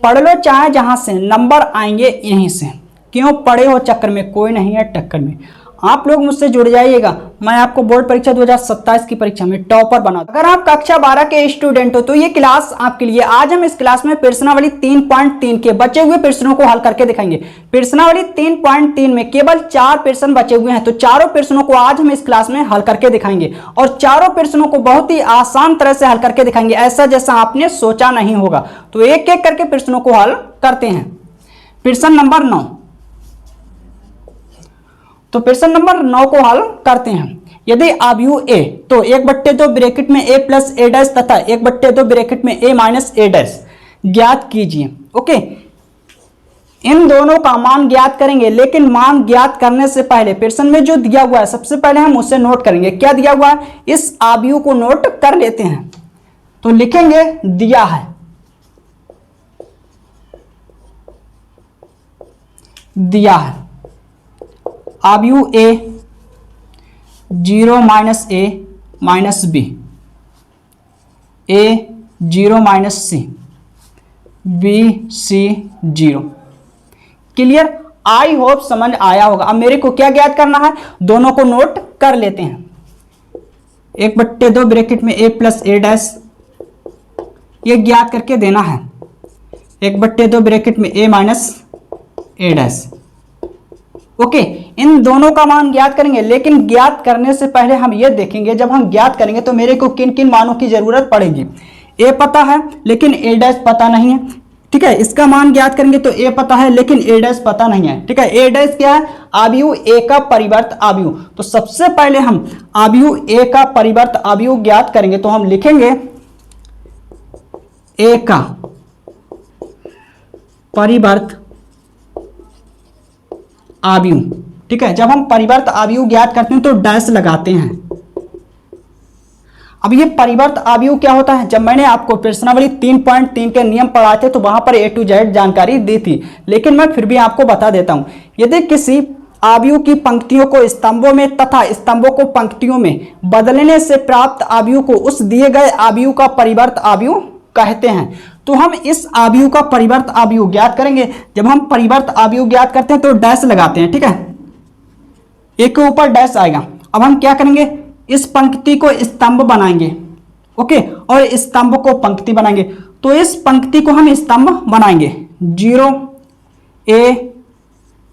पढ़ लो चाहे जहां से, नंबर आएंगे यहीं से। क्यों पढ़े हो चक्कर में, कोई नहीं है टक्कर में। आप लोग मुझसे जुड़ जाइएगा, मैं आपको बोर्ड परीक्षा 2027 की परीक्षा में टॉपर बना। अगर आप कक्षा 12 के स्टूडेंट हो तो ये क्लास आपके लिए। आज हम इस क्लास में प्रश्नावली 3.3 के बचे हुए प्रश्नों को हल करके दिखाएंगे। प्रश्नावली 3.3 में केवल 4 प्रश्न बचे हुए हैं, तो चारों प्रश्नों को आज हम इस क्लास में हल करके दिखाएंगे और चारों प्रश्नों को बहुत ही आसान तरह से हल करके दिखाएंगे, ऐसा जैसा आपने सोचा नहीं होगा। तो एक एक करके प्रश्नों को हल करते हैं। प्रश्न नंबर 9, तो प्रश्न नंबर 9 को हल करते हैं। यदि आव्यूह ए, तो 1/2 ब्रैकेट में a प्लस a डैश तथा 1/2 ब्रैकेट में a माइनस a डैश ज्ञात कीजिए। ओके, इन दोनों का मान ज्ञात करेंगे, लेकिन मान ज्ञात करने से पहले प्रश्न में जो दिया हुआ है सबसे पहले हम उसे नोट करेंगे। क्या दिया हुआ है, इस आव्यूह को नोट कर लेते हैं। तो लिखेंगे दिया है, दिया है आव्यूह ए 0 minus a minus b, a 0 minus c, b c 0। Clear, I hope समझ आया होगा। अब मेरे को क्या ज्ञात करना है, दोनों को नोट कर लेते हैं। 1/2 ब्रैकेट में a प्लस a डैश, ये ज्ञात करके देना है। 1/2 ब्रैकेट में a minus a dash. Okay, इन दोनों का मान ज्ञात करेंगे, लेकिन ज्ञात करने से पहले हम ये देखेंगे, जब हम ज्ञात करेंगे तो मेरे को किन किन मानों की जरूरत पड़ेगी। a पता है लेकिन a डैश पता नहीं है, ठीक है। इसका मान ज्ञात करेंगे तो a पता है लेकिन a डैश पता नहीं है, ठीक है। a डैश क्या है, आव्यूह a का परिवर्त आव्यूह। तो सबसे पहले हम आव्यूह a का परिवर्त आव्यूह ज्ञात करेंगे, तो हम लिखेंगे a का परिवर्त आव्यूह, ठीक है। जब हम परिवर्त आव्यूह ज्ञात करते हैं तो डैश लगाते हैं। अब ये परिवर्त आव्यूह क्या होता है, जब मैंने आपको प्रश्नावली 3.3 के नियम पढ़ाए थे तो वहां पर A to Z जानकारी दी थी, लेकिन मैं फिर भी आपको बता देता हूं। यदि किसी आव्यूह की पंक्तियों को स्तंभों में तथा स्तंभों को पंक्तियों में बदलने से प्राप्त आव्यूह को उस दिए गए आव्यूह का परिवर्त आव्यूह कहते हैं। तो हम इस आव्यूह का परिवर्त आव्यूह ज्ञात करेंगे। जब हम परिवर्त आव्यूह ज्ञात करते हैं तो डैश लगाते हैं, ठीक है। एक के ऊपर डैश आएगा। अब हम क्या करेंगे, इस पंक्ति को स्तंभ बनाएंगे, ओके, और स्तंभ को पंक्ति बनाएंगे। तो इस पंक्ति को हम स्तंभ बनाएंगे 0 a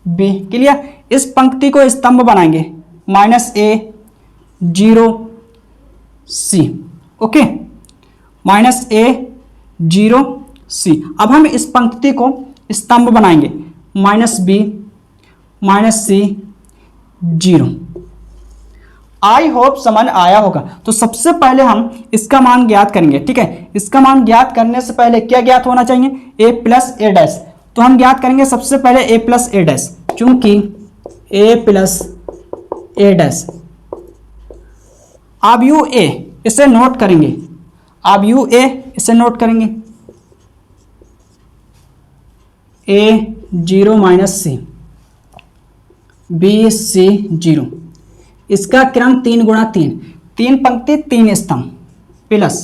b, क्लियर। इस पंक्ति को स्तंभ बनाएंगे -a 0 c, okay, -a 0 c। अब हम इस पंक्ति को स्तंभ बनाएंगे -b -c 0। आई होप समझ आया होगा। तो सबसे पहले हम इसका मान ज्ञात करेंगे, ठीक है। इसका मान ज्ञात करने से पहले क्या ज्ञात होना चाहिए, a प्लस a डैश। तो हम ज्ञात करेंगे सबसे पहले a प्लस a डैश, चूंकि a प्लस a डैश आव्यूह a, इसे नोट करेंगे, आव्यूह a इसे नोट करेंगे a 0 minus c, b c 0। इसका क्रम 3 गुणा 3, 3 पंक्ति 3 स्तंभ, प्लस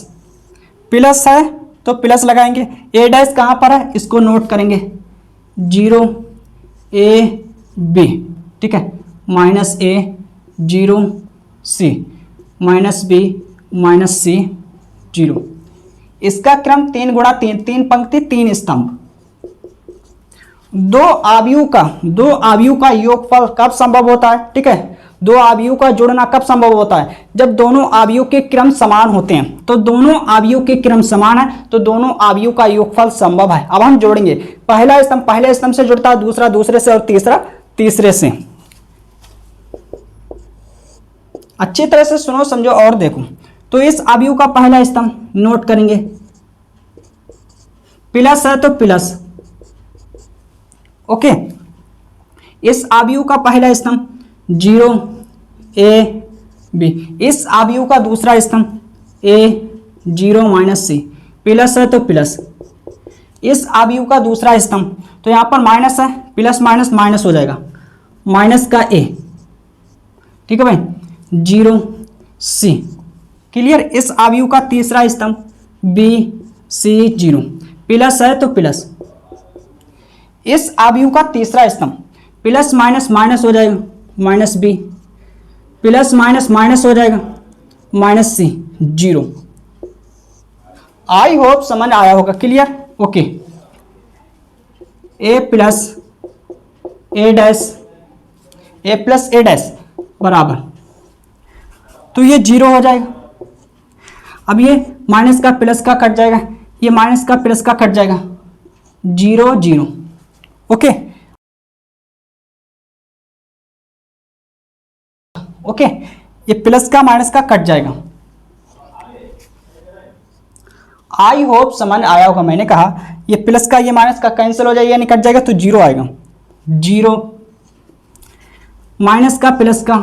प्लस है तो प्लस लगाएंगे। a डैश कहाँ पर है, इसको नोट करेंगे 0 a b, ठीक है, -a 0 c -b -c 0। इसका क्रम 3 गुणा 3, 3 पंक्ति 3 स्तंभ। दो आव्यूह का योगफल कब संभव होता है, ठीक है। दो आव्यूह का जुड़ना कब संभव होता है, जब दोनों आव्यूह के क्रम समान होते हैं। तो दोनों आव्यूह के क्रम समान है तो दोनों आव्यूह का योगफल संभव है। अब हम जोड़ेंगे, पहला स्तंभ पहले स्तंभ से जुड़ता है, दूसरा दूसरे से और तीसरा तीसरे से। अच्छी तरह से सुनो समझो और देखो। तो इस आव्यूह का पहला स्तंभ नोट करेंगे, प्लस है तो प्लस, ओके। इस आव्यूह का पहला स्तंभ 0 a b, इस आव्यूह का दूसरा स्तंभ a 0 माइनस c, प्लस है तो प्लस। इस आव्यूह का दूसरा स्तंभ, तो यहाँ पर माइनस है, प्लस माइनस माइनस हो जाएगा, माइनस का a, ठीक है भाई, 0 c, क्लियर। इस आव्यूह का तीसरा स्तंभ b c 0, प्लस है तो प्लस, इस आव्यूह का तीसरा स्तंभ, प्लस माइनस माइनस हो जाएगा minus B, plus minus minus हो जाएगा माइनस सी, 0। आई होप समझ आया होगा, क्लियर, ओके। ए प्लस ए डैश, ए प्लस ए डैश बराबर, तो ये 0 हो जाएगा। अब ये माइनस का प्लस का कट जाएगा, ये माइनस का प्लस का कट जाएगा, 0 0, ओके ओके। ये प्लस का माइनस का कट जाएगा। आई होप समझ आया होगा। मैंने कहा ये प्लस का ये माइनस का कैंसिल हो जाएगा, यानी कट जाएगा, तो 0 आएगा, 0 माइनस का प्लस का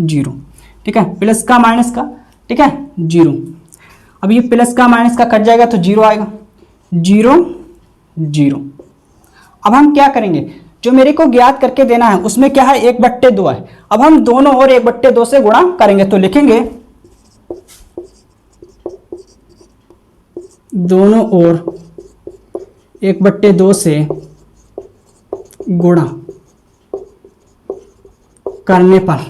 0, ठीक है, प्लस का माइनस का, ठीक है, 0। अब ये प्लस का माइनस का कट जाएगा तो 0 आएगा, 0 0। अब हम क्या करेंगे, जो मेरे को ज्ञात करके देना है उसमें क्या है, 1/2 है। अब हम दोनों ओर 1/2 से गुणा करेंगे, तो लिखेंगे दोनों ओर 1/2 से गुणा करने पर,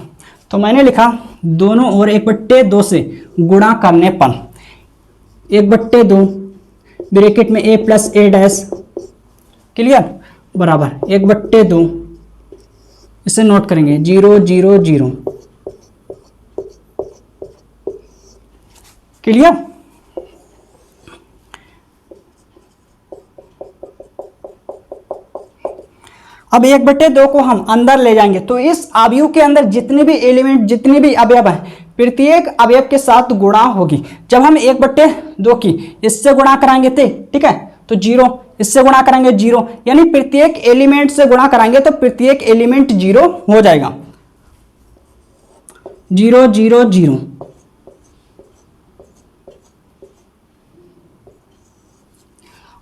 तो मैंने लिखा दोनों ओर 1/2 से गुणा करने पर, 1/2 ब्रैकेट में a plus A dash, clear, बराबर 1/2, इसे नोट करेंगे 0 0 0, क्लियर। अब 1/2 को हम अंदर ले जाएंगे, तो इस आव्यूह के अंदर जितने भी एलिमेंट, जितने भी अवयव है, प्रत्येक अवयव के साथ गुणा होगी। जब हम 1/2 की इससे गुणा कराएंगे थे, ठीक है, तो 0, इससे गुणा करेंगे 0, यानी प्रत्येक एलिमेंट से गुणा कराएंगे तो प्रत्येक एलिमेंट 0 हो जाएगा, 0 0 0।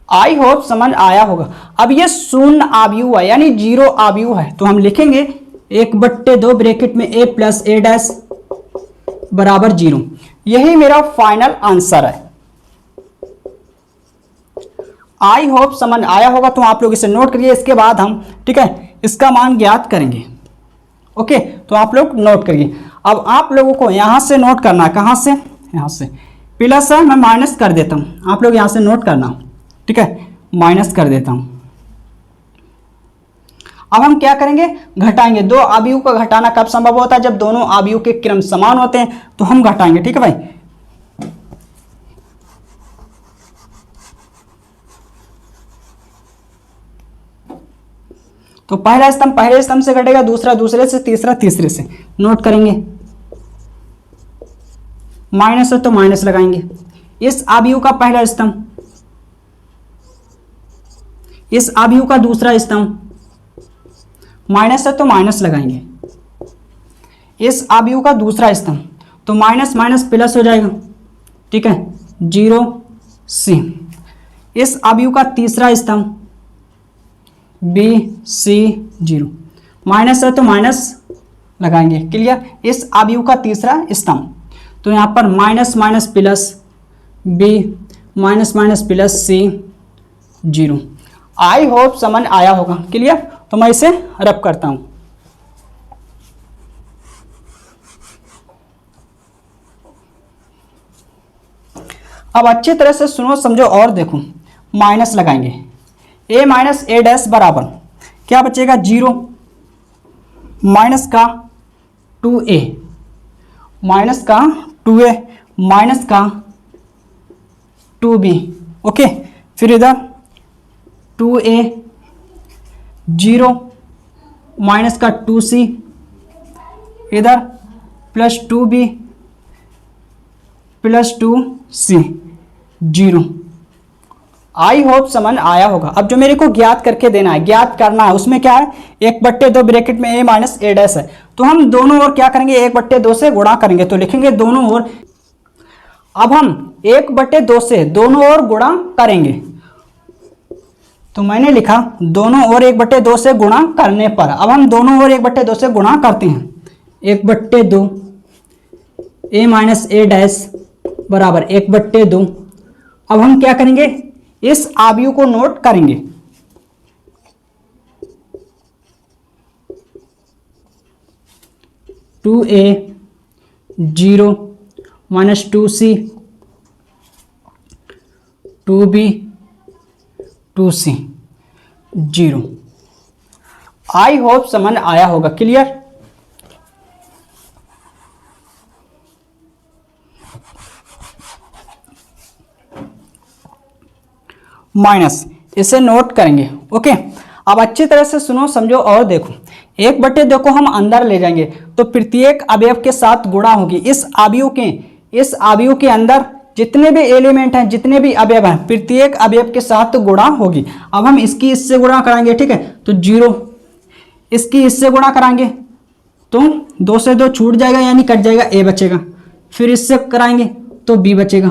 आई होप समझ आया होगा। अब ये शून्य आव्यूह है, यानी 0 आव्यूह है, तो हम लिखेंगे 1/2 ब्रैकेट में a प्लस ए डैश बराबर 0। यही मेरा फाइनल आंसर है। आई होप समझ आया होगा, तो आप लोग इसे नोट करिए। इसके बाद हम, ठीक है, इसका मान ज्ञात करेंगे, ओके, तो आप लोग नोट करिए। अब आप लोगों को यहां से नोट करना है, कहां से, यहां से, प्लस है, मैं माइनस कर देता हूं, आप लोग यहां से नोट करना, ठीक है, माइनस कर देता हूं। अब हम क्या करेंगे, घटाएंगे। दो आव्यूह का घटाना कब संभव होता है, जब दोनों आव्यूह के क्रम समान होते हैं, तो हम घटाएंगे, ठीक है भाई। तो पहला स्तंभ पहले स्तंभ से घटेगा, दूसरा दूसरे से, तीसरा तीसरे से, नोट करेंगे। माइनस है तो माइनस लगाएंगे। इस आव्यूह का पहला स्तंभ, इस आव्यूह का दूसरा स्तंभ, माइनस है तो माइनस लगाएंगे। इस आव्यूह का दूसरा स्तंभ, तो माइनस माइनस प्लस हो जाएगा, ठीक है, 0 C। इस आव्यूह का तीसरा स्तंभ B C 0, माइनस है तो माइनस लगाएंगे, क्लियर। इस आव्यूह का तीसरा स्तंभ, तो यहाँ पर minus minus plus B, minus minus plus C 0। I hope समझ आया होगा, क्लियर। तो मैं इसे रब करता हूं। अब अच्छी तरह से सुनो, समझो और देखो। माइनस लगाएंगे, a माइनस ए डैश बराबर क्या बचेगा, 0 माइनस का 2a, माइनस का 2a माइनस का 2b, ओके। फिर इधर 2a 0 माइनस का 2c, इधर plus 2b plus 2c 0। I hope समझ आया होगा। अब जो मेरे को ज्ञात करके देना है, ज्ञात करना है, उसमें क्या है, 1/2 ब्रैकेट में a माइनस ए डैश है, तो हम दोनों ओर क्या करेंगे, 1/2 से गुणा करेंगे, तो लिखेंगे दोनों ओर। अब हम 1/2 से दोनों ओर गुणा करेंगे, तो मैंने लिखा दोनों ओर 1/2 से गुणा करने पर। अब हम दोनों ओर 1/2 से गुणा करते हैं, 1/2 a माइनस ए डैश बराबर 1/2। अब हम क्या करेंगे, इस आव्यूह को नोट करेंगे, 2a 0 minus 2c 2b 2c 0। I hope समझ आया होगा। क्लियर? माइनस, इसे नोट करेंगे। ओके, अब अच्छी तरह से सुनो, समझो और देखो। 1/2 को हम अंदर ले जाएंगे तो प्रत्येक अवयव के साथ गुणा होगी। इस अवयव के अंदर जितने भी एलिमेंट हैं, जितने भी अवयव हैं, प्रत्येक अवयव के साथ गुणा होगी। अब हम इसकी इससे गुणा कराएंगे, ठीक है, तो 0। इसकी इससे गुणा कराएंगे तो 2 से 2 छूट जाएगा, यानी कट जाएगा, a बचेगा। फिर इससे कराएंगे तो b बचेगा।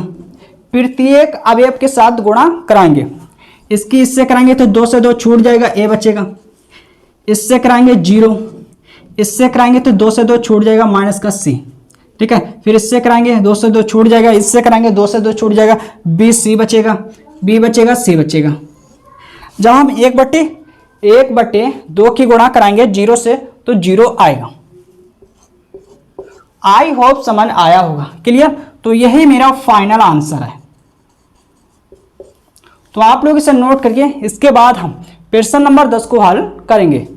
प्रत्येक अवयव के साथ गुणा कराएंगे। इसकी इससे कराएंगे तो 2 से 2 छूट जाएगा, a बचेगा। इससे कराएंगे 0, इससे कराएंगे तो 2 से 2 छूट जाएगा, माइनस का c, ठीक है। फिर इससे कराएंगे 2 से 2 छूट जाएगा, इससे कराएंगे 2 से 2 छूट जाएगा, b c बचेगा, b बचेगा, c बचेगा। जब हम 1/2 की गुणा कराएंगे 0 से तो 0 आएगा। आई होप समझ आया होगा। क्लियर? तो यही मेरा फाइनल आंसर है। तो आप लोग इसे नोट करिए। इसके बाद हम प्रश्न नंबर 10 को हल करेंगे।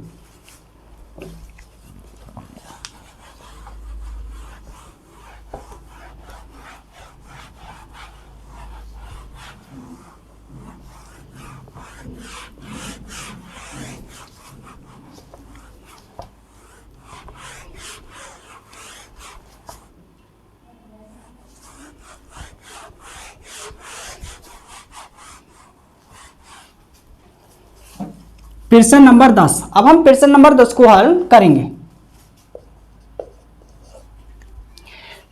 प्रश्न नंबर 10। अब हम प्रश्न नंबर 10 को हल करेंगे।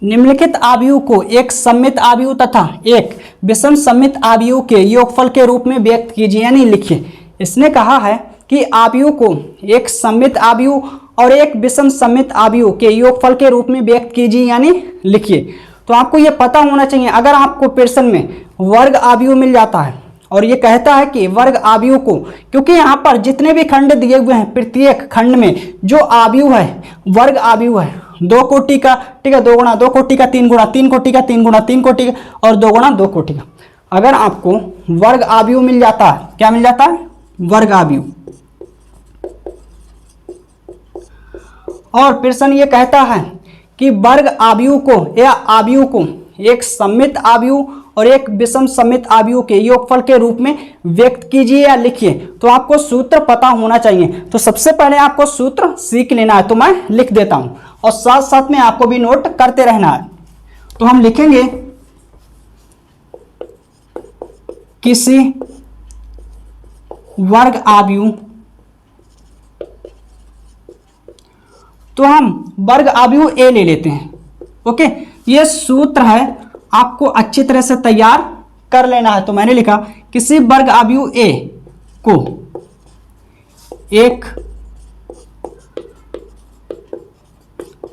निम्नलिखित आव्यूह को एक सममित आव्यूह तथा एक विषम सममित आव्यूह के योगफल के रूप में व्यक्त कीजिए, यानी लिखिए। इसने कहा है कि आव्यूह को एक सममित आव्यूह और एक विषम सममित आव्यूह के योगफल के रूप में व्यक्त कीजिए, यानी लिखिए। तो आपको यह पता होना चाहिए, अगर आपको प्रश्न में वर्ग आव्यूह मिल जाता है और ये कहता है कि वर्ग आव्यूह को, क्योंकि यहाँ पर जितने भी खंड दिए हुए हैं, प्रत्येक खंड में जो आव्यूह है वर्ग आव्यूह है। 2 कोटि का, ठीक है, 2 गुणा 2 कोटि का 3 गुणा 3 कोटि का 3 गुणा 3 कोटि का और 2 गुणा 2 कोटि का। अगर आपको वर्ग आव्यूह मिल जाता है, क्या मिल जाता है? वर्ग आव्यूह। और प्रश्न ये कहता है कि वर्ग आव्यूह को या आव्यूह को एक सममित आव्यूह और एक विषम सममित आव्यूह के योगफल के रूप में व्यक्त कीजिए या लिखिए। तो आपको सूत्र पता होना चाहिए। तो सबसे पहले आपको सूत्र सीख लेना है, तो मैं लिख देता हूं और साथ साथ में आपको भी नोट करते रहना है। तो हम लिखेंगे किसी वर्ग आव्यूह, तो हम वर्ग आव्यूह ए ले लेते हैं। ओके, ये सूत्र है, आपको अच्छी तरह से तैयार कर लेना है। तो मैंने लिखा किसी वर्ग आव्यूह ए को एक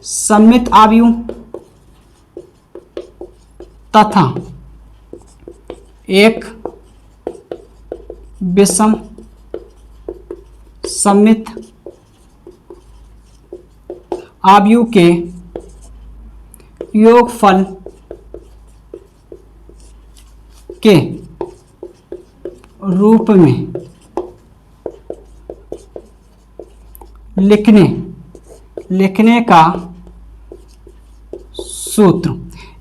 सममित आव्यूह तथा एक विषम सममित आव्यूह के योगफल के रूप में लिखने का सूत्र।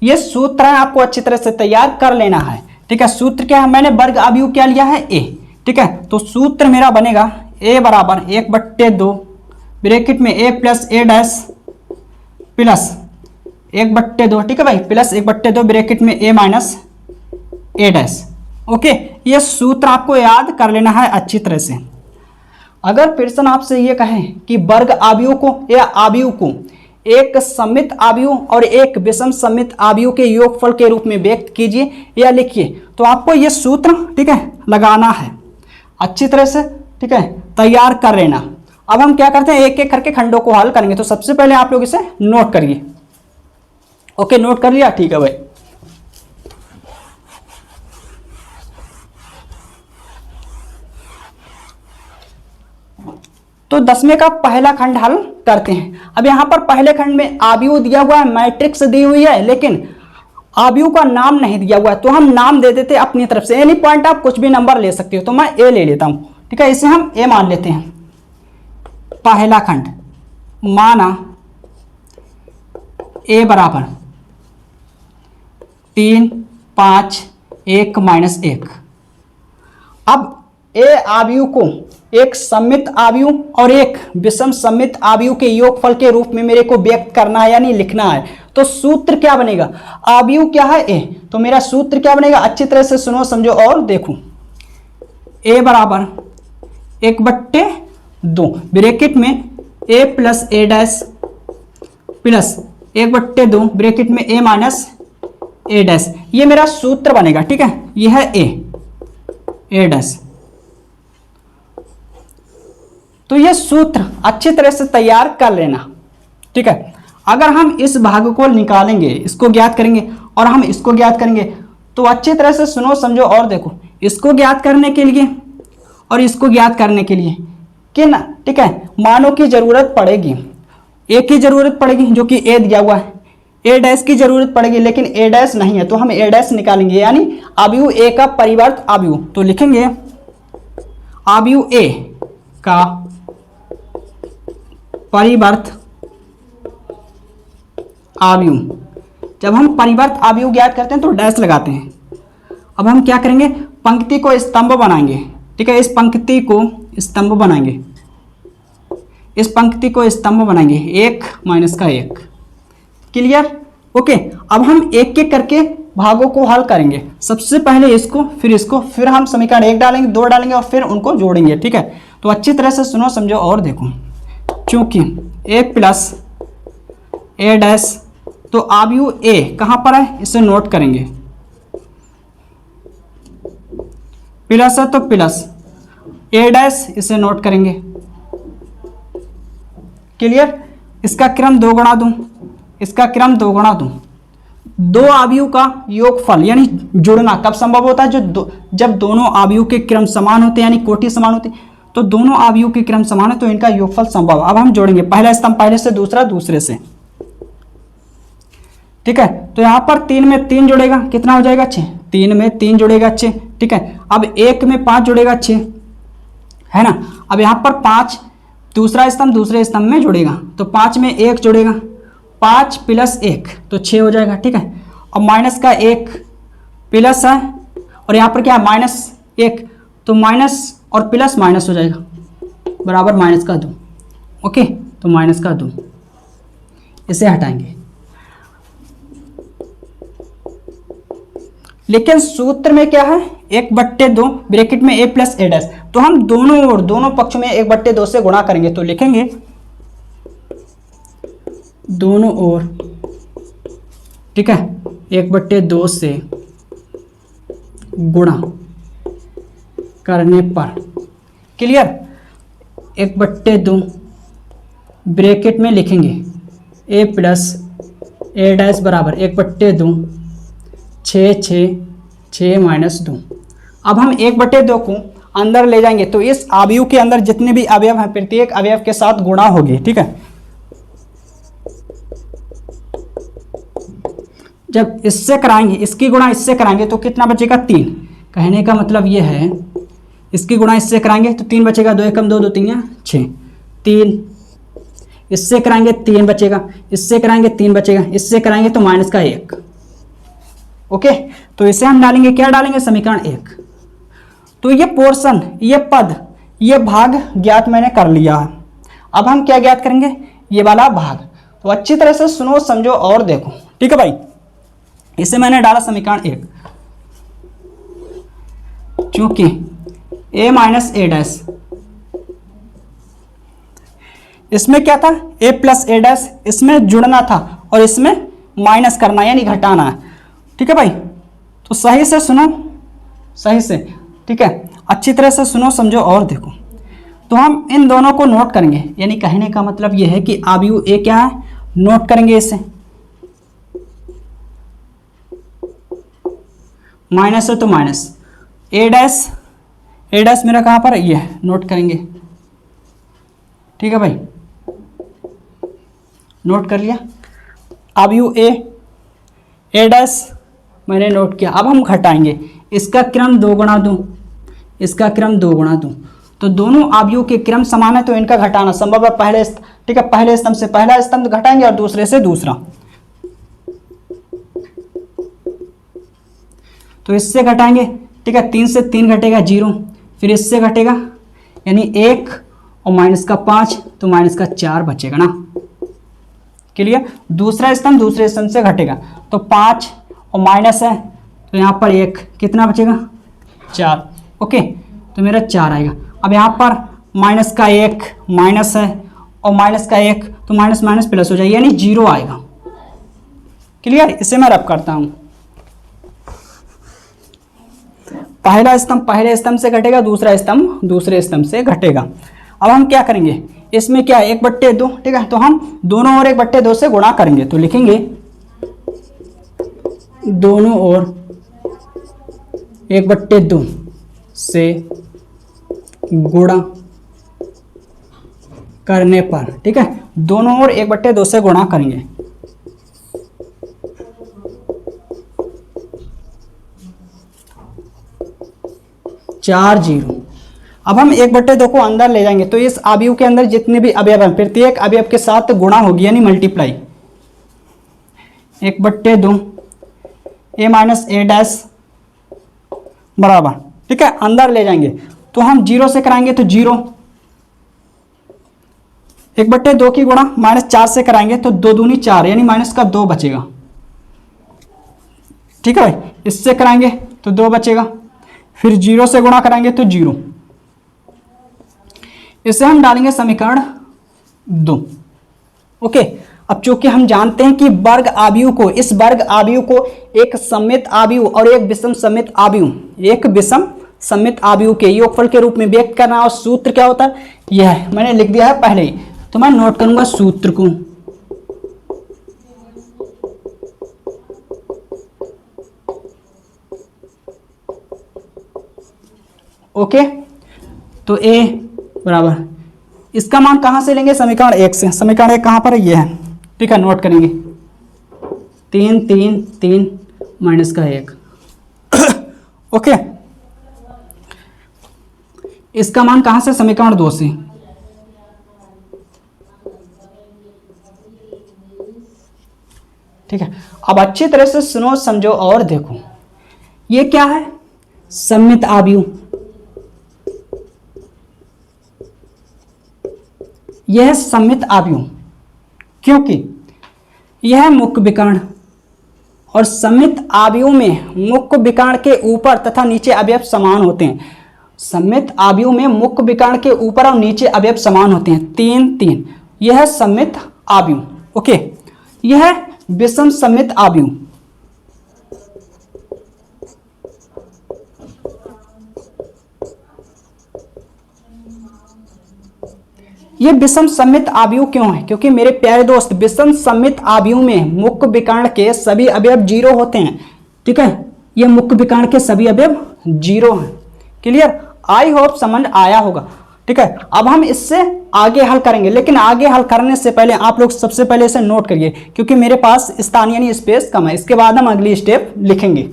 यह सूत्र है, आपको अच्छी तरह से तैयार कर लेना है। ठीक है, सूत्र क्या है? मैंने वर्ग आव्यूह क्या लिया है? ए। ठीक है, तो सूत्र मेरा बनेगा ए बराबर 1/2 ब्रैकेट में ए प्लस ए डैश प्लस 1/2, ठीक है भाई, प्लस 1/2 ब्रैकेट में ए माइनस ए डैश। ओके, ये सूत्र आपको याद कर लेना है अच्छी तरह से। अगर प्रश्न आपसे ये कहे कि वर्ग आव्यूह को या आव्यूह को एक सममित आव्यूह और एक विषम सममित आव्यूह के योगफल के रूप में व्यक्त कीजिए या लिखिए, तो आपको ये सूत्र, ठीक है, लगाना है अच्छी तरह से। ठीक है, तैयार कर लेना। अब हम क्या करते हैं, एक एक करके खंडों को हल करेंगे। तो सबसे पहले आप लोग इसे नोट करिए। ओके, नोट कर लिया? ठीक है भाई। तो 10वें का पहला खंड हल करते हैं। अब यहाँ पर पहले खंड में आव्यूह दिया हुआ है, मैट्रिक्स दी हुई है, लेकिन आव्यूह का नाम नहीं दिया हुआ है, तो हम नाम दे देते अपनी तरफ से। एनी पॉइंट आप कुछ भी नंबर ले सकते हो, तो मैं ए ले लेता हूं, ठीक है, इसे हम ए मान लेते हैं। पहला खंड माना ए बराबर 3, 5, 1 - 1। अब ए आव्यूह को एक सममित आव्यूह और एक विषम सममित आव्यूह के योगफल के रूप में मेरे को व्यक्त करना है, यानी लिखना है। तो सूत्र क्या बनेगा? आव्यूह क्या है? ए। तो मेरा सूत्र क्या बनेगा? अच्छी तरह से सुनो, समझो और देखो। ए बराबर 1/2 ब्रैकेट में ए प्लस ए डैश प्लस 1/2 ब्रैकेट में ए माइनस ए डैश, ये मेरा सूत्र बनेगा, ठीक है। यह है ए डैश। तो यह सूत्र अच्छी तरह से तैयार कर लेना, ठीक है। अगर हम इस भाग को निकालेंगे, इसको ज्ञात करेंगे और हम इसको ज्ञात करेंगे, तो अच्छी तरह से सुनो, समझो और देखो। इसको ज्ञात करने के लिए और इसको ज्ञात करने के लिए किन, ठीक है, मानों की जरूरत पड़ेगी। ए की जरूरत पड़ेगी जो कि ए दिया हुआ है, ए डैश की जरूरत पड़ेगी लेकिन ए डैश नहीं है, तो हम ए डैश निकालेंगे, यानी आव्यूह ए का परिवर्त आव्यूह। तो लिखेंगे आव्यूह ए का परिवर्त आव्यूह। जब हम परिवर्त आव्यूह ज्ञात करते हैं तो डैश लगाते हैं। अब हम क्या करेंगे? पंक्ति को स्तंभ बनाएंगे, ठीक है। इस पंक्ति को स्तंभ बनाएंगे, इस पंक्ति को स्तंभ बनाएंगे, 1 - 1। क्लियर? ओके। अब हम एक एक करके भागों को हल करेंगे। सबसे पहले इसको, फिर हम समीकरण 1 डालेंगे, 2 डालेंगे और फिर उनको जोड़ेंगे, ठीक है। तो अच्छी तरह से सुनो, समझो और देखो। क्योंकि ए प्लस ए डैश, तो आव्यूह ए कहां पर है? इसे नोट करेंगे। प्लस है तो प्लस, ए डैश इसे नोट करेंगे। क्लियर? इसका क्रम 2 गुणा दूं, इसका क्रम 2 गुणा दूं। दो आव्यूह का योगफल यानी जुड़ना कब संभव होता है? जब दोनों आव्यूह के क्रम समान होते हैं, यानी कोटि समान होती है। तो दोनों आव्यूह के क्रम समान है तो इनका योगफल संभव। अब हम जोड़ेंगे, पहला स्तंभ पहले से, दूसरा दूसरे से, ठीक है। तो यहां पर 3 में 3 जुड़ेगा, कितना हो जाएगा? 6। 3 में 3 जुड़ेगा 6, ठीक है। अब 1 में 5 जुड़ेगा 6, है ना। अब यहां पर 5 दूसरा स्तंभ दूसरे स्तंभ में जुड़ेगा, तो 5 में 1 जुड़ेगा, 5 + 1 तो 6 हो जाएगा, ठीक है। अब माइनस का 1 प्लस है और यहाँ पर क्या है? -1, तो माइनस और प्लस माइनस हो जाएगा, बराबर -2। ओके, तो -2 इसे हटाएंगे। लेकिन सूत्र में क्या है? 1/2 ब्रैकेट में a प्लस a डैश, तो हम दोनों पक्ष में 1/2 से गुणा करेंगे। तो लिखेंगे दोनों ओर, ठीक है, 1/2 से गुणा करने पर। क्लियर? 1/2 ब्रैकेट में लिखेंगे a प्लस a डैश बराबर 1/2 6 - 2। अब हम 1/2 को अंदर ले जाएंगे तो इस अवयव के अंदर जितने भी अवयव हैं प्रत्येक अवयव के साथ गुणा होगी, ठीक है। जब इससे कराएंगे, इसकी गुणा इससे कराएंगे तो कितना बचेगा? 3। कहने का मतलब ये है इसकी गुणा इससे कराएंगे तो 3 बचेगा, 2 एकम 2, 2 3 6, 3। इससे कराएंगे 3 बचेगा, इससे कराएंगे 3 बचेगा, इससे कराएंगे तो -1। ओके, तो इसे हम डालेंगे, क्या डालेंगे? समीकरण 1। तो ये पोर्शन, ये पद, ये भाग ज्ञात मैंने कर लिया है। अब हम क्या ज्ञात करेंगे? ये वाला भाग। तो अच्छी तरह से सुनो, समझो और देखो, ठीक है भाई। इसे मैंने डाला समीकरण 1, क्योंकि a माइनस a डैश, इसमें क्या था? a प्लस a डैश, इसमें जुड़ना था और इसमें माइनस करना यानी घटाना है, ठीक है भाई। तो सही से सुनो, सही से, ठीक है, अच्छी तरह से सुनो, समझो और देखो। तो हम इन दोनों को नोट करेंगे, यानी कहने का मतलब यह है कि अवयव ए क्या है, नोट करेंगे इसे। माइनस है तो माइनस, ए डैश मेरा कहाँ पर? ये है, नोट करेंगे। ठीक है भाई, नोट कर लिया। अवयव ए डैश मैंने नोट किया। अब हम घटाएंगे, इसका क्रम 2 गुणा 2, इसका क्रम 2 गुणा 2, तो दोनों अवयव के क्रम समान है तो इनका घटाना संभव है। पहले ठीक है, पहले स्तंभ से पहला स्तंभ घटाएंगे और दूसरे से दूसरा, तो इससे घटाएंगे। ठीक है, 3 से 3 घटेगा 0, फिर इससे घटेगा यानी 1 और माइनस का 5 तो माइनस का 4 बचेगा ना। क्लियर। दूसरा स्तंभ दूसरे स्तंभ से घटेगा तो 5 और माइनस है तो यहाँ पर 1, कितना बचेगा 4। ओके, तो मेरा 4 आएगा। अब यहाँ पर माइनस का 1 माइनस है और माइनस का 1 तो माइनस माइनस प्लस हो जाएगा यानी 0 आएगा। क्लियर। इसे मैं रब करता हूँ। पहला स्तंभ पहले स्तंभ से घटेगा, दूसरा स्तंभ दूसरे स्तंभ से घटेगा। अब हम क्या करेंगे, इसमें क्या 1/2, ठीक है, तो हम दोनों ओर 1/2 से गुणा करेंगे, तो लिखेंगे दोनों ओर 1/2 से गुणा करने पर, ठीक है, दोनों ओर 1/2 से गुणा करेंगे। चार 0। अब हम 1/2 को अंदर ले जाएंगे तो इस अवयव के अंदर जितने भी अवयव हैं प्रत्येक अवयव के साथ गुणा होगी यानी multiply. 1/2 a minus A dash बराबर, ठीक है, अंदर ले जाएंगे तो हम 0 से कराएंगे तो 0, 1/2 की गुणा -4 से कराएंगे तो 2 दूनी 4 यानी माइनस का 2 बचेगा। ठीक है भाई, इससे कराएंगे तो 2 बचेगा, फिर 0 से गुणा कराएंगे तो 0। इसे हम डालेंगे समीकरण 2। ओके, अब चूंकि हम जानते हैं कि वर्ग आव्यूह को, इस वर्ग आव्यूह को एक सममित आव्यूह और एक विषम सममित आव्यूह, एक विषम सममित आव्यूह के योगफल के रूप में व्यक्त करना, और सूत्र क्या होता है यह है, मैंने लिख दिया है पहले ही, तो मैं नोट करूंगा सूत्र को। ओके, तो a बराबर, इसका मान कहां से लेंगे, समीकरण 1 से। समीकरण 1 कहां पर है, ये है, ठीक है, नोट करेंगे 3 3 3 माइनस का 1। ओके, इसका मान कहां से, समीकरण 2 से। ठीक है, अब अच्छी तरह से सुनो समझो और देखो, ये क्या है, सममित आव्यूह, यह सममित आव्यूह, क्योंकि यह मुख्य विकर्ण, और सममित आव्यूह में मुख्य विकर्ण के ऊपर तथा नीचे अवयव समान होते हैं। सममित आव्यूह में मुख्य विकर्ण के ऊपर और नीचे अवयव समान होते हैं, 3 3, यह सममित आव्यूह। ओके, यह विषम सममित आव्यूह, ये विषम सममित आव्यूह क्यों है, क्योंकि मेरे प्यारे दोस्त विषम सममित आव्यूह में मुख्य विकर्ण के सभी अवयव 0 होते हैं। ठीक है, ये मुख्य विकर्ण के सभी अवयव 0 हैं। क्लियर, आई होप समझ आया होगा। ठीक है, अब हम इससे आगे हल करेंगे, लेकिन आगे हल करने से पहले आप लोग सबसे पहले इसे नोट करिए, क्योंकि मेरे पास स्थान यानी स्पेस कम है। इसके बाद हम अगली स्टेप लिखेंगे।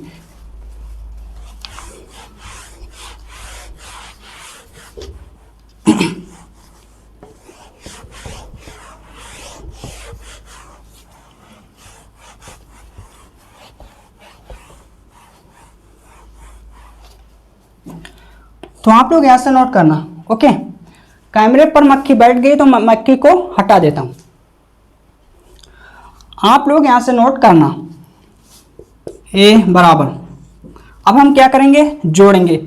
तो आप लोग यहां से नोट करना। ओके, कैमरे पर मक्खी बैठ गई तो मक्खी को हटा देता हूं। आप लोग यहां से नोट करना ए बराबर, अब हम क्या करेंगे, जोड़ेंगे।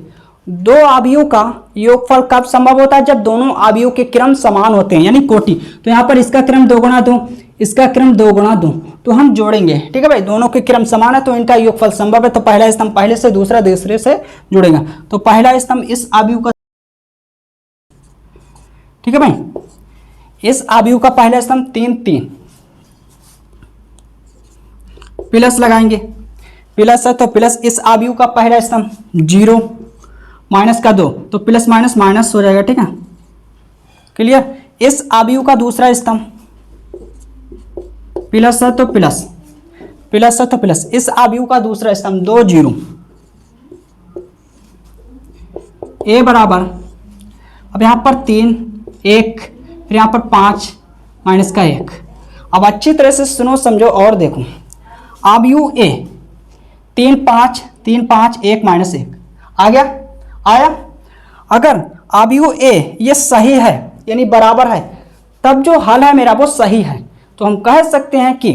दो आव्यूह का योगफल कब संभव होता है, जब दोनों आव्यूह के क्रम समान होते हैं यानी कोटि। तो यहां पर इसका क्रम 2 गुणा 2, इसका क्रम 2 गुणा 2, तो हम जोड़ेंगे। ठीक है भाई, दोनों के क्रम समान है तो इनका योगफल संभव है। तो पहला स्तंभ पहले से, दूसरा दूसरे से जुड़ेगा। तो पहला स्तंभ इस आव्यूह का, ठीक है भाई, इस आव्यूह का पहला स्तंभ 3 3, प्लस लगाएंगे, प्लस है तो प्लस इस आव्यूह का पहला स्तंभ 0 माइनस का 2, तो प्लस माइनस माइनस हो जाएगा। ठीक है, क्लियर, इस अवयव का दूसरा स्तंभ, प्लस है तो प्लस, प्लस है तो प्लस, इस अवयव का दूसरा स्तंभ 2 0, ए बराबर, अब यहाँ पर 3 1, फिर यहाँ पर 5 माइनस का 1। अब अच्छी तरह से सुनो समझो और देखो, अवयव ए 3 5 3 5 1 माइनस 1 आ गया, आया। अगर अवयव ए ये सही है यानी बराबर है, तब जो हल है मेरा वो सही है। तो हम कह सकते हैं कि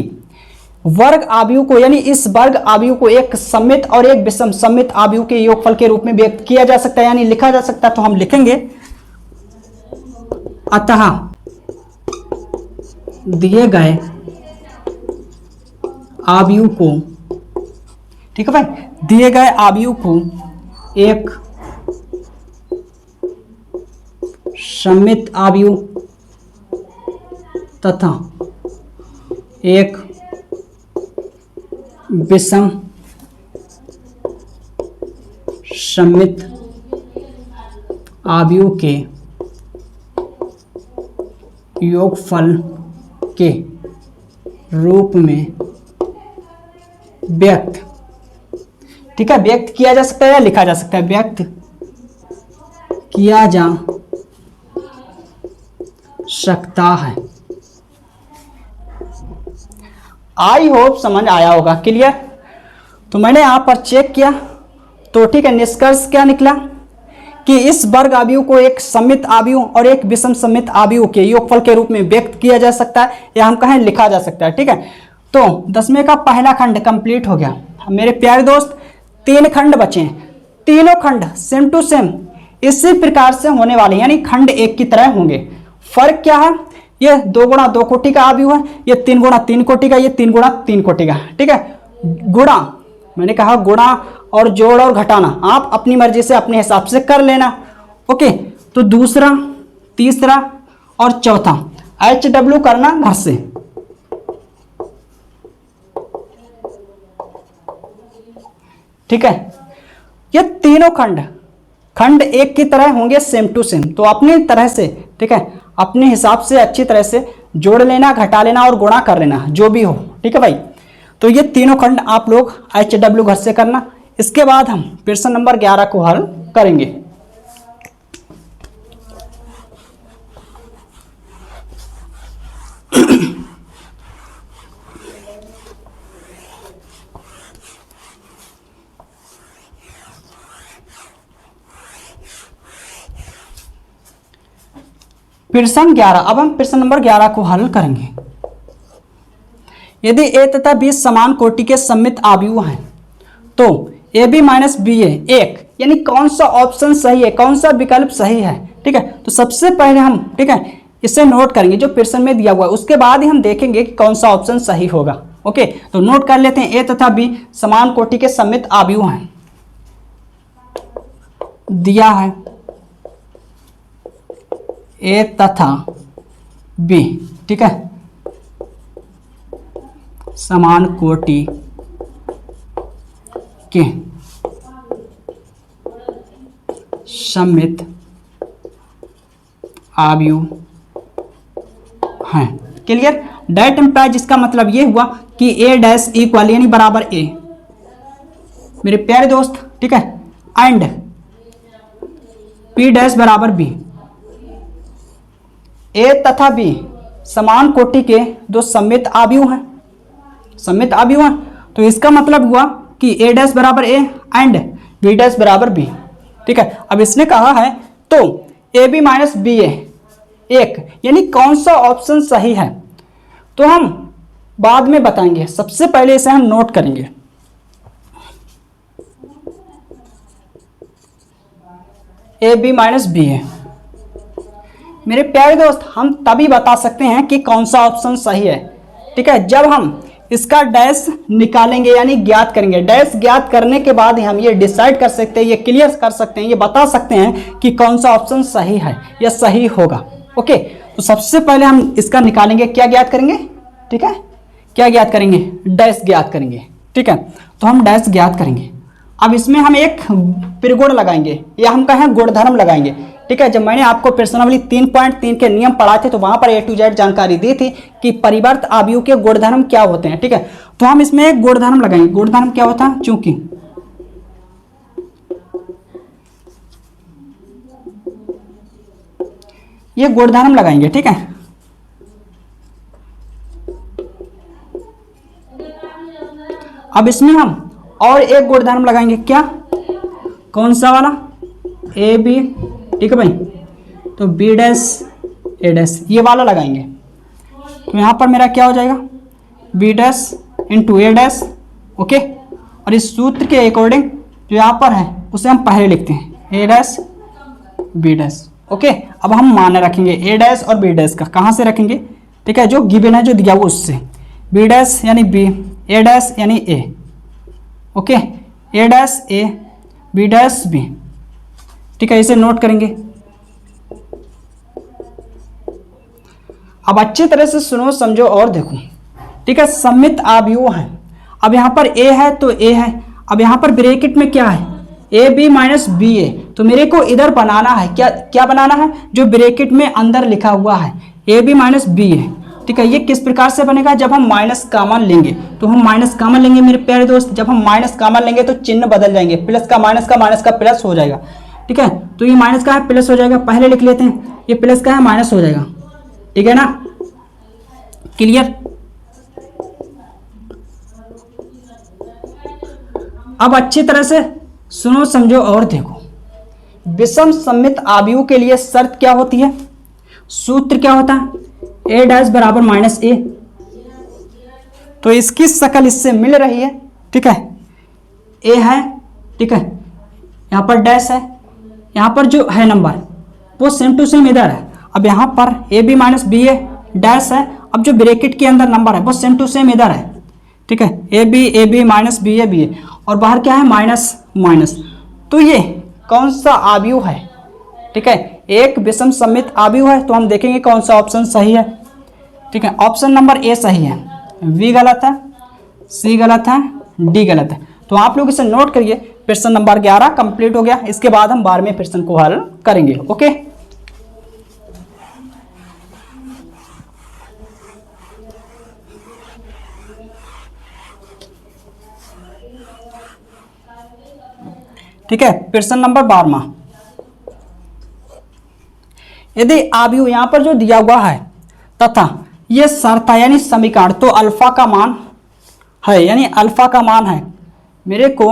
वर्ग अवयव को यानी इस वर्ग अवयव को एक सममित और एक विषम सममित अवयव के योगफल के रूप में व्यक्त किया जा सकता है यानी लिखा जा सकता है। तो हम लिखेंगे अतः दिए गए अवयव को, ठीक है भाई, दिए गए अवयव को एक सममित अवयव तथा एक विषम सममित अवयव के योगफल के रूप में व्यक्त, ठीक है, व्यक्त किया जा सकता है या लिखा जा सकता है, व्यक्त किया जा सकता है। आई होप समझ आया होगा, क्लियर। तो मैंने यहां पर चेक किया तो ठीक है, निष्कर्ष क्या निकला कि इस वर्ग अवयव को एक सममित अवयव और एक विषम सममित अवयव के योगफल के रूप में व्यक्त किया जा सकता है या हम कहें लिखा जा सकता है, ठीक है। तो 10वें का पहला खंड कंप्लीट हो गया। मेरे प्यारे दोस्त 3 खंड बचे हैं, तीनों खंड सेम टू सेम इसी प्रकार से होने वाले यानी खंड 1 की तरह होंगे। फर्क क्या है, ये 2 गुणा 2 कोटि का अवयव है, ये 3 गुणा 3 कोटि का, ये 3 गुणा 3 कोटि का, ठीक है। गुणा मैंने कहा गुणा और जोड़ और घटाना आप अपनी मर्जी से अपने हिसाब से कर लेना, ओके। तो दूसरा, तीसरा और चौथा HW करना घर से, ठीक है। ये तीनों खंड 1 की तरह होंगे सेम टू सेम, तो अपनी तरह से, ठीक है, अपने हिसाब से अच्छी तरह से जोड़ लेना, घटा लेना और गुणा कर लेना जो भी हो, ठीक है भाई। तो ये तीनों खंड आप लोग HW घर से करना। इसके बाद हम प्रश्न नंबर 11 को हल करेंगे। प्रश्न 11, अब हम प्रश्न नंबर 11 को हल करेंगे। यदि ए तथा बी समान कोटि के सममित अवयव हैं तो ए बी माइनस बी ए 1 यानी कौन सा ऑप्शन सही है, कौन सा विकल्प सही है, ठीक है। तो सबसे पहले हम, ठीक है, इसे नोट करेंगे जो प्रश्न में दिया हुआ है, उसके बाद ही हम देखेंगे कि कौन सा ऑप्शन सही होगा, ओके। तो नोट कर लेते हैं, ए तथा बी समान कोटि के सममित अवयव हैं, दिया है ए तथा बी, ठीक है, समान कोटि के सममित अवयव हैं, क्लियर। डेट इम्प्लाइज इसका मतलब ये हुआ कि ए डैश इक्वल यानी बराबर ए, मेरे प्यारे दोस्त, ठीक है, एंड पी डैश बराबर बी। ए तथा बी समान कोटि के दो सममित अवयव हैं, सममित अवयव हैं, तो इसका मतलब हुआ कि ए डैश बराबर ए एंड बी डैश बराबर बी, ठीक है। अब इसने कहा है तो ए बी माइनस बी ए 1 यानी कौन सा ऑप्शन सही है, तो हम बाद में बताएंगे, सबसे पहले इसे हम नोट करेंगे। ए बी माइनस बी ए, मेरे प्यारे दोस्त, हम तभी बता सकते हैं कि कौन सा ऑप्शन सही है, ठीक है, जब हम इसका डैश निकालेंगे यानी ज्ञात करेंगे। डैश ज्ञात करने के बाद ही हम ये डिसाइड कर सकते हैं, ये क्लियर कर सकते हैं, ये बता सकते हैं कि कौन सा ऑप्शन सही है या सही होगा, ओके। तो सबसे पहले हम इसका निकालेंगे, क्या ज्ञात करेंगे, ठीक है, क्या ज्ञात करेंगे, डैश ज्ञात करेंगे, ठीक है। तो हम डैश ज्ञात करेंगे। अब इसमें हम एक त्रिगुण लगाएंगे या हम कहें गुणधर्म लगाएंगे। ठीक है, जब मैंने आपको प्रश्नावली 3.3 के नियम पढ़ाए थे तो वहां पर A to Z जानकारी दी थी कि परिवर्त आव्यूह के गुणधर्म क्या होते हैं। ठीक है, तो हम इसमें एक गुणधर्म लगाएंगे। गुणधर्म क्या होता है, चूंकि ये गुणधर्म लगाएंगे। ठीक है, अब इसमें हम और एक गुणधर्म लगाएंगे। क्या, कौन सा वाला, ए बी। ठीक है भाई, तो बी डैश ए डैश ये वाला लगाएंगे। तो यहाँ पर मेरा क्या हो जाएगा, बी डैश इंटू ए डैश। ओके, और इस सूत्र के अकॉर्डिंग जो यहाँ पर है उसे हम पहले लिखते हैं, ए डैश बी डैश। ओके, अब हम मान रखेंगे ए डैश और बी डैश का। कहाँ से रखेंगे, ठीक है, जो गिवन है, जो दिया हुआ उससे। बी डैश यानी बी, ए डैश यानी ए। ओके, ए डैश ए, बी डैश बी। ठीक है, इसे नोट करेंगे। अब अच्छी तरह से सुनो, समझो और देखो। ठीक है, सममित आव्यूह है। अब यहाँ पर ए है तो ए है, अब यहाँ पर ब्रैकेट में क्या है, ए बी माइनस बी ए। तो मेरे को इधर बनाना है, क्या क्या बनाना है, जो ब्रैकेट में अंदर लिखा हुआ है ए बी माइनस बी ए। ठीक है, ये किस प्रकार से बनेगा, जब हम माइनस कॉमन लेंगे। तो हम माइनस कॉमन लेंगे मेरे प्यारे दोस्त, जब हम माइनस कॉमन लेंगे तो चिन्ह बदल जाएंगे, प्लस का माइनस का प्लस हो जाएगा। ठीक है, तो ये माइनस का है प्लस हो जाएगा, पहले लिख लेते हैं, ये प्लस का है माइनस हो जाएगा। ठीक है ना, क्लियर। अब अच्छी तरह से सुनो, समझो और देखो। विषम सममित आव्यूह के लिए शर्त क्या होती है, सूत्र क्या होता है, ए डैश बराबर माइनस ए। तो इसकी शक्ल इससे मिल रही है। ठीक है, ए है, ठीक है, यहाँ पर डैश है, यहाँ पर जो है नंबर वो सेम टू सेम इधर है। अब यहाँ पर A B minus B A dash है, अब जो ब्रैकेट के अंदर नंबर है वो सेम टू सेम इधर है। ठीक है, ए बी माइनस बी ए, और बाहर क्या है, माइनस माइनस। तो ये कौन सा आव्यूह है, ठीक है, एक विषम सममित आव्यूह है। तो हम देखेंगे कौन सा ऑप्शन सही है। ठीक है, ऑप्शन नंबर ए सही है, बी गलत है, सी गलत है, डी गलत है। तो आप लोग इसे नोट करिए। प्रश्न नंबर 11 कंप्लीट हो गया। इसके बाद हम 12वें प्रश्न को हल करेंगे। ओके, ठीक है, प्रश्न नंबर 12। यदि आव्यूह यहाँ पर जो दिया हुआ है तथा ये शर्त है, यानी समीकरण, तो अल्फा का मान है, यानी अल्फा का मान है। मेरे को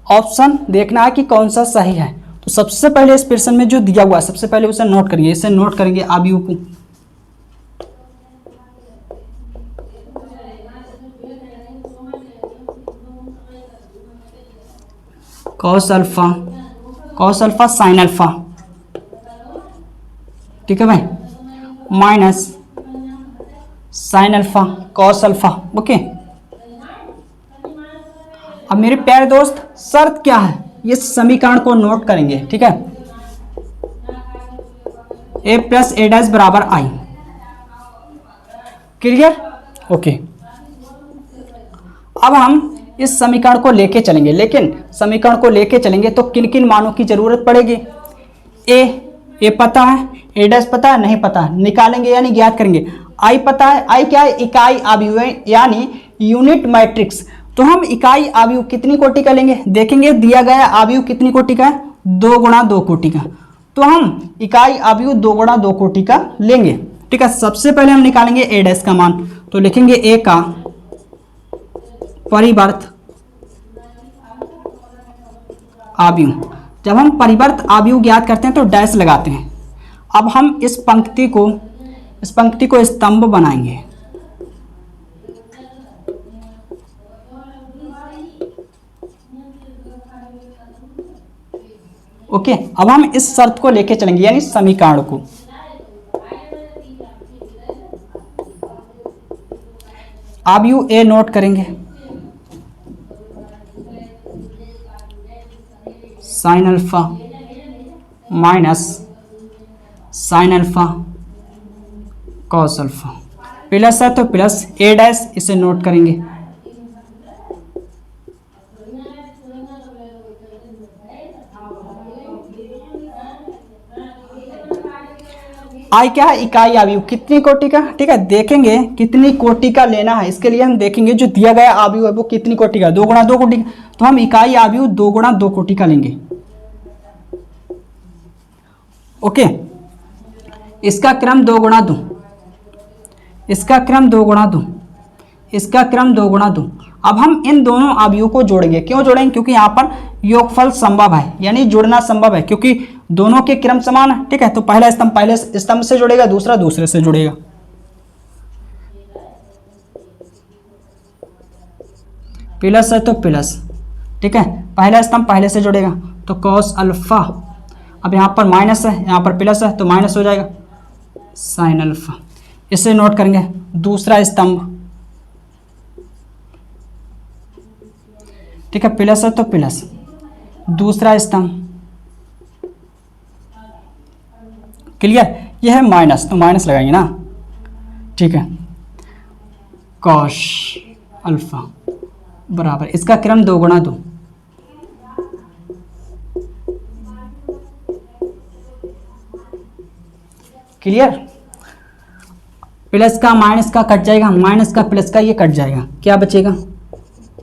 ऑप्शन देखना है कि कौन सा सही है। तो सबसे पहले इस प्रश्न में जो दिया हुआ है सबसे पहले उसे नोट करिए। इसे नोट करेंगे आव्यूह को। Cos alpha sine alpha. ठीक है भाई, minus sine alpha cos alpha. Okay, अब मेरे प्यारे दोस्त शर्त क्या है, ये समीकरण को नोट करेंगे। ठीक है, ए प्लस ए डैश बराबर आई। Clear, okay. अब हम इस समीकरण को लेके चलेंगे, लेकिन समीकरण को लेके चलेंगे तो किन किन मानों की जरूरत पड़ेगी। ए पता है, ए डैश पता है, नहीं पता, निकालेंगे यानी ज्ञात करेंगे। आई पता है, आई क्या है, इकाई आव्यूह यानी यूनिट मैट्रिक्स। तो हम इकाई आव्यूह कितनी कोटि का लेंगे, देखेंगे दिया गया आव्यूह कितनी कोटि का है, 2 गुणा 2 कोटि का। तो हम इकाई आव्यूह 2 गुणा 2 कोटि का लेंगे। ठीक है, सबसे पहले हम निकालेंगे ए डैश का मान। तो लिखेंगे ए का परिवर्त आव्यूह। जब हम परिवर्त आव्यूह ज्ञात करते हैं तो डैश लगाते हैं। अब हम इस पंक्ति को स्तंभ बनाएंगे। ओके, अब हम इस शर्त को लेके चलेंगे, यानी समीकरण को। आव्यूह ए नोट करेंगे, sine alpha minus sine alpha cos alpha, plus है तो प्लस ए डैश, इसे नोट करेंगे। आई क्या है, इकाई अवयव, कितनी कोटि का, ठीक है। देखेंगे कितनी कोटि का लेना है, इसके लिए हम देखेंगे जो दिया गया अवयव है वो कितनी कोटि का, 2 गुणा 2 कोटि का, तो हम इकाई अवयव 2 गुणा 2 कोटि का लेंगे। ओके, इसका क्रम 2 गुणा 2, इसका क्रम 2 गुणा 2, इसका क्रम 2 गुणा 2। अब हम इन दोनों अवयवों को जोड़ेंगे, क्यों जोड़ेंगे, क्योंकि यहाँ पर योगफल संभव है, यानी जुड़ना संभव है, क्योंकि दोनों के क्रम समान है, ठीक है। तो पहला स्तंभ पहले स्तंभ से जुड़ेगा, दूसरा दूसरे से जुड़ेगा। प्लस है तो प्लस, ठीक है, पहला स्तंभ पहले से जुड़ेगा तो कॉस अल्फा। अब यहाँ पर माइनस है, यहाँ पर प्लस है तो माइनस हो जाएगा साइन अल्फा। इसे नोट करेंगे। दूसरा स्तंभ, ठीक है, प्लस है तो प्लस, दूसरा स्तंभ, क्लियर। यह है माइनस तो माइनस लगाएंगे ना, ठीक है, कॉस अल्फा बराबर, इसका क्रम 2 गुणा 2, क्लियर। प्लस का माइनस का कट जाएगा, माइनस का प्लस का ये कट जाएगा, क्या बचेगा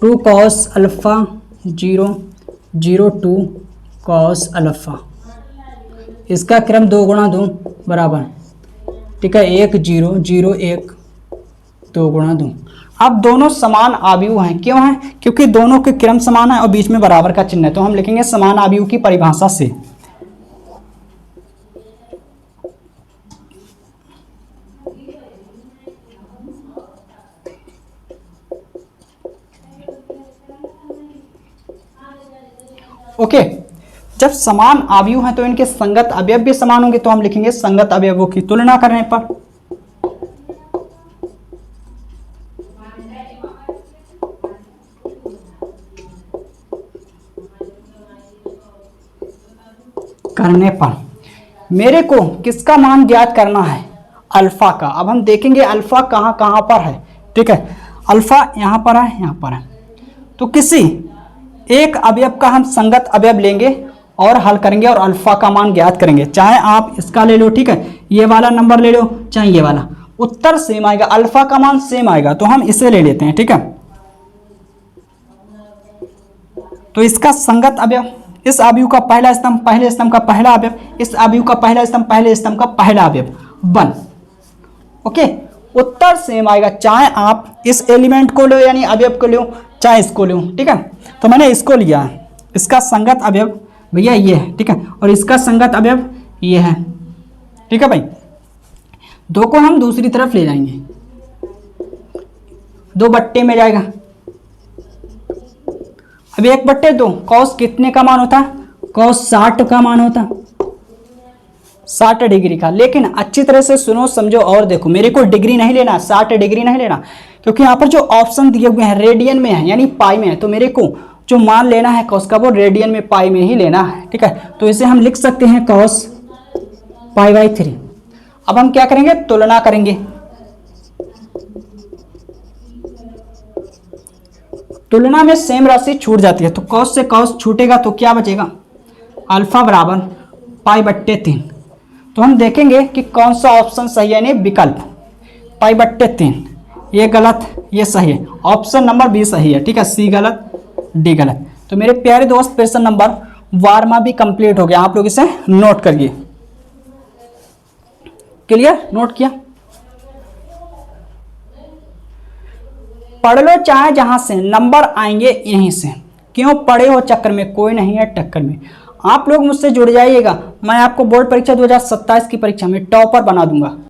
2 कॉस अल्फा 0 0 2 कॉस अल्फा, इसका क्रम 2 गुणा 2 बराबर, ठीक है, 1 0 0 1 2 गुणा 2। अब दोनों समान अवयव हैं, क्यों हैं, क्योंकि दोनों के क्रम समान है और बीच में बराबर का चिन्ह है, तो हम लिखेंगे समान अवयव की परिभाषा से। ओके, जब समान अवयव हैं तो इनके संगत अवयव भी समान होंगे, तो हम लिखेंगे संगत अवयवों की तुलना करने पर। मेरे को किसका मान ज्ञात करना है, अल्फा का। अब हम देखेंगे अल्फा कहाँ कहाँ पर है, ठीक है, अल्फा यहाँ पर है, यहाँ पर है, तो किसी एक अवयव का हम संगत अवयव लेंगे और हल करेंगे और अल्फा का मान ज्ञात करेंगे। चाहे आप इसका ले लो, ठीक है, ये वाला नंबर ले लो, चाहे ये वाला, उत्तर सेम आएगा, अल्फा का मान सेम आएगा, तो हम इसे ले लेते हैं, ठीक है। तो इसका संगत अवयव, इस अवयव का पहला स्तंभ पहले स्तंभ का पहला अवयव, इस अवयव का पहला स्तंभ पहले स्तंभ का पहला अवयव, 1। ओके, उत्तर सेम आएगा, चाहे आप इस एलिमेंट को लो यानी अवयव को लो, चाहे इसको लो, ठीक है। तो मैंने इसको लिया, इसका संगत अवयव भैया ये है, ठीक है, और इसका संगत अवयव ये है, ठीक है भाई। 2 को हम दूसरी तरफ ले जाएंगे, 2 बट्टे में जाएगा, अब 1/2 कॉस कितने का मान होता, कॉस 60 का मान होता, 60 डिग्री का। लेकिन अच्छी तरह से सुनो समझो और देखो, मेरे को डिग्री नहीं लेना, 60 डिग्री नहीं लेना, क्योंकि यहाँ पर जो ऑप्शन दिए हुए हैं रेडियन में है यानी पाई में है, तो मेरे को जो मान लेना है कॉस का वो रेडियन में पाई में ही लेना है, ठीक है। तो इसे हम लिख सकते हैं कॉस π/3। अब हम क्या करेंगे, तुलना करेंगे, तुलना में सेम राशि छूट जाती है, तो कॉस से कॉस छूटेगा तो क्या बचेगा, अल्फा बराबर π/3। तो हम देखेंगे कि कौन सा ऑप्शन सही है, यानी विकल्प π/3, ये गलत ये सही है, ऑप्शन नंबर बी सही है, ठीक है, सी गलत डी गलत। तो मेरे प्यारे दोस्त प्रश्न नंबर 12वां भी कंप्लीट हो गया, आप लोग इसे नोट करिए, क्लियर, नोट किया, पढ़ लो चाहे जहां से, नंबर आएंगे यहीं से, क्यों पढ़े हो चक्कर में, कोई नहीं है टक्कर में। आप लोग मुझसे जुड़ जाइएगा, मैं आपको बोर्ड परीक्षा 2027 की परीक्षा में टॉपर बना दूंगा।